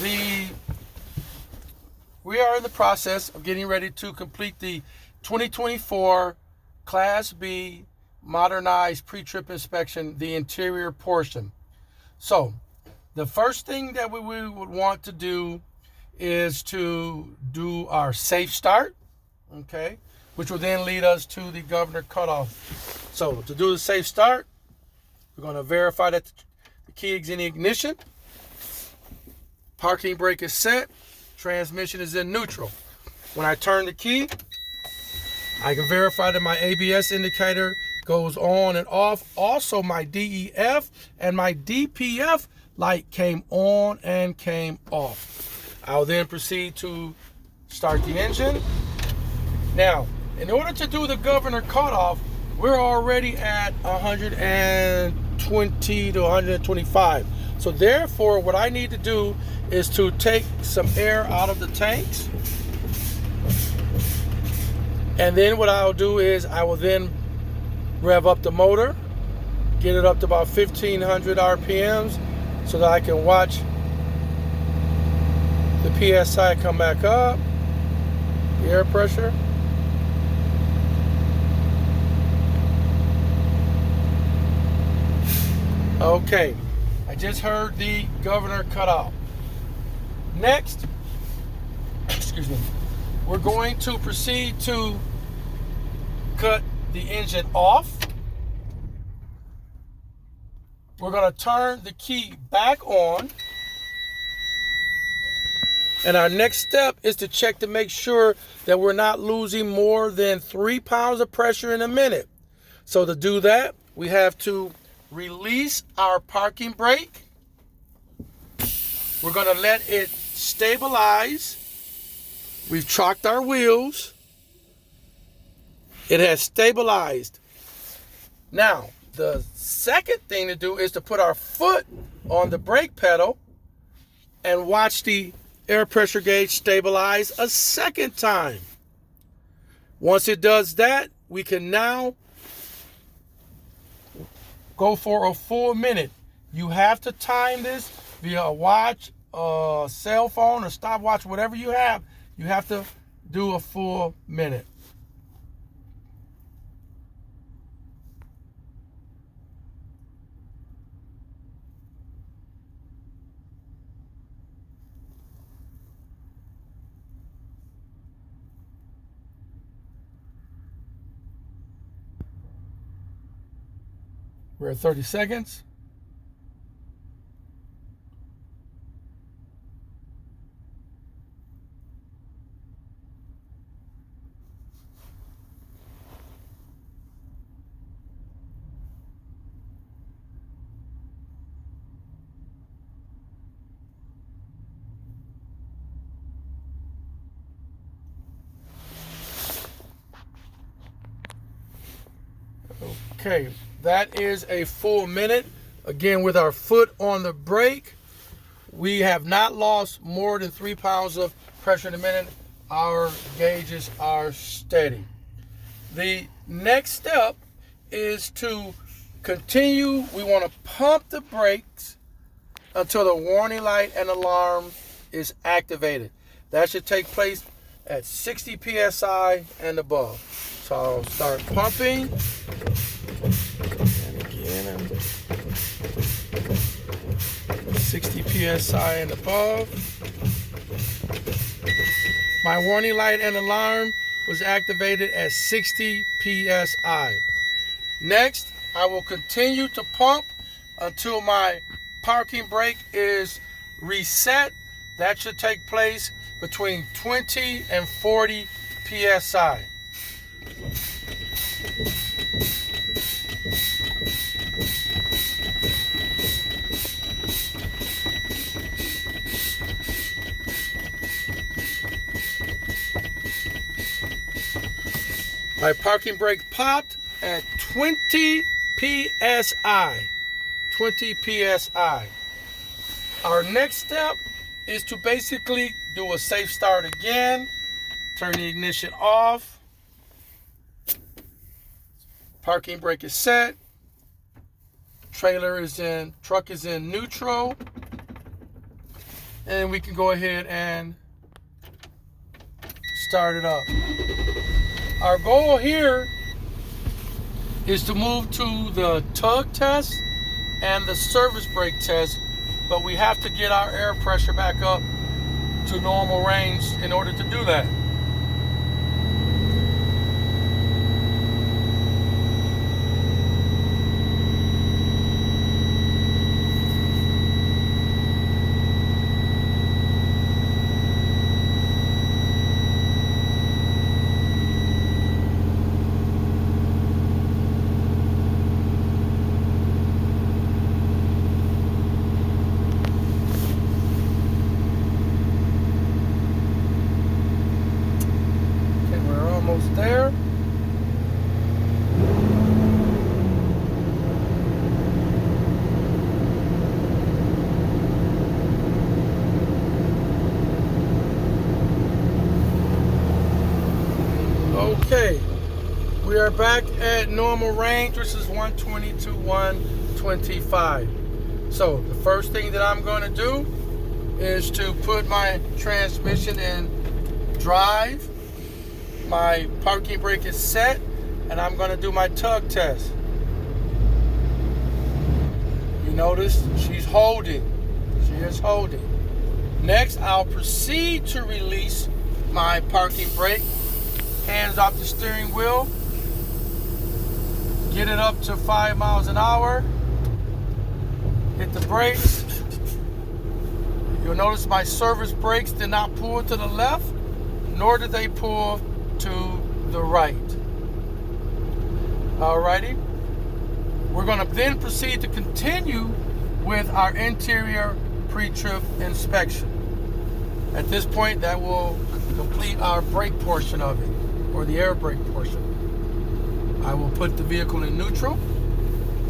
We are in the process of getting ready to complete the 2024 Class B Modernized Pre-Trip inspection, the interior portion. So, the first thing that we would want to do is to do our safe start, okay, which will then lead us to the governor cutoff. So, to do the safe start, we're going to verify that the key is in the ignition, parking brake is set, transmission is in neutral. When I turn the key, I can verify that my ABS indicator goes on and off. Also, my DEF and my DPF light came on and came off. I'll then proceed to start the engine. Now, in order to do the governor cutoff, we're already at 120 to 125. So therefore, what I need to do is to take some air out of the tanks. And then what I'll do is I will then rev up the motor, get it up to about 1500 RPMs so that I can watch the PSI come back up, the air pressure. Okay, I just heard the governor cut off. Next, excuse me, we're going to proceed to cut the engine off. We're going to turn the key back on. And our next step is to check to make sure that we're not losing more than 3 pounds of pressure in a minute. So to do that, we have to release our parking brake. We're going to let it stabilize. We've chalked our wheels. It has stabilized. Now, the second thing to do is to put our foot on the brake pedal and watch the air pressure gauge stabilize a second time. Once it does that, we can now go for a full minute. You have to time this via a watch, a cell phone, or stopwatch, whatever you have. You have to do a full minute. We're at 30 seconds. Okay, that is a full minute. Again, with our foot on the brake, we have not lost more than 3 pounds of pressure in a minute. Our gauges are steady. The next step is to continue. We want to pump the brakes until the warning light and alarm is activated. That should take place at 60 PSI and above. So I'll start pumping. And again, 60 PSI and above. My warning light and alarm was activated at 60 PSI. Next, I will continue to pump until my parking brake is reset. That should take place between 20 and 40 PSI. My parking brake popped at 20 PSI. 20 PSI. Our next step is to basically do a safe start again. Turn the ignition off. Parking brake is set. Truck is in neutral. and we can go ahead and start it up. Our goal here is to move to the tug test and the service brake test, but we have to get our air pressure back up to normal range in order to do that. Almost there. Okay, we are back at normal range, which is 120 to 125. So the first thing that I'm going to do is to put my transmission in drive. My parking brake is set, and I'm going to do my tug test. You notice she's holding. She is holding. Next, I'll proceed to release my parking brake. Hands off the steering wheel. Get it up to 5 miles an hour. Hit the brakes. You'll notice my service brakes did not pull to the left, nor did they pull to the right. Alrighty. We're going to then proceed to continue with our interior pre-trip inspection. At this point, that will complete our brake portion of it, or the air brake portion. I will put the vehicle in neutral,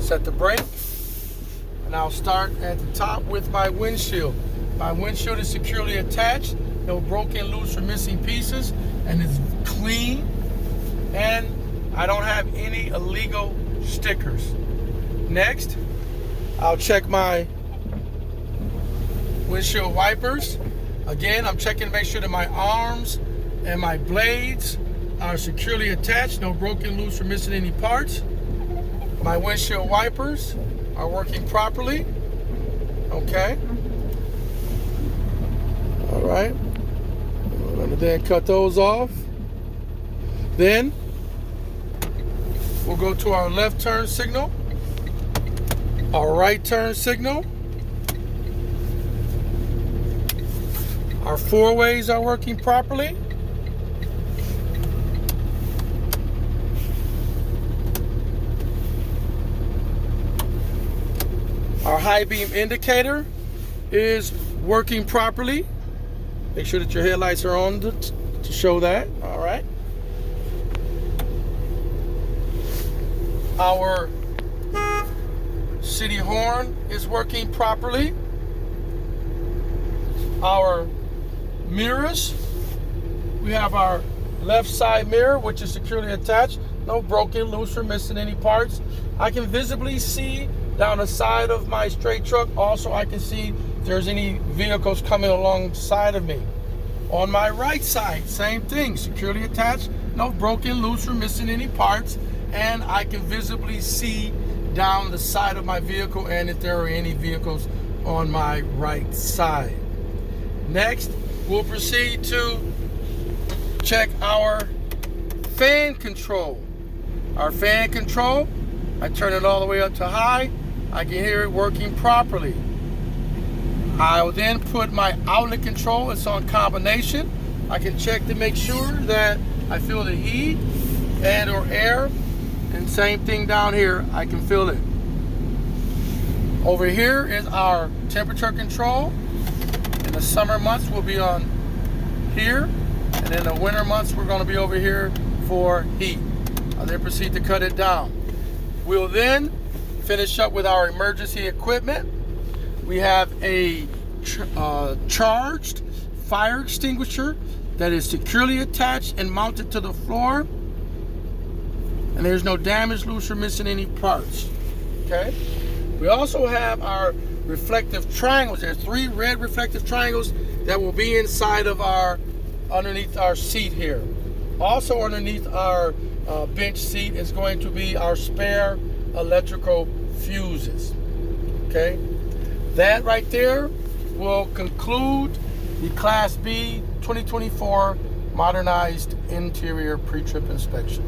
set the brake, and I'll start at the top with my windshield. My windshield is securely attached, no broken, loose, or missing pieces, and it's clean, and I don't have any illegal stickers. Next, I'll check my windshield wipers. Again, I'm checking to make sure that my arms and my blades are securely attached, no broken, loose, or missing any parts. My windshield wipers are working properly. Okay. All right. I'm going to then cut those off. Then we'll go to our left turn signal, our right turn signal. Our four ways are working properly. Our high beam indicator is working properly. Make sure that your headlights are on to show that. All right. Our city horn is working properly. Our mirrors, we have our left side mirror, which is securely attached, no broken, loose, or missing any parts. I can visibly see down the side of my straight truck. Also, I can see if there's any vehicles coming alongside of me. On my right side, same thing, securely attached, no broken, loose, or missing any parts, and I can visibly see down the side of my vehicle and if there are any vehicles on my right side. Next, we'll proceed to check our fan control. Our fan control, I turn it all the way up to high. I can hear it working properly. I'll then put my outlet control, it's on combination. I can check to make sure that I feel the heat and or air. And same thing down here, I can feel it. Over here is our temperature control. In the summer months, we'll be on here. And in the winter months, we're going to be over here for heat. I'll then proceed to cut it down. We'll then finish up with our emergency equipment. We have a charged fire extinguisher that is securely attached and mounted to the floor. And there's no damage, loose, or missing any parts. Okay. We also have our reflective triangles. There's 3 red reflective triangles that will be inside of underneath our seat here. Also underneath our bench seat is going to be our spare electrical fuses. Okay, that right there will conclude the Class B 2024 modernized interior pre-trip inspection.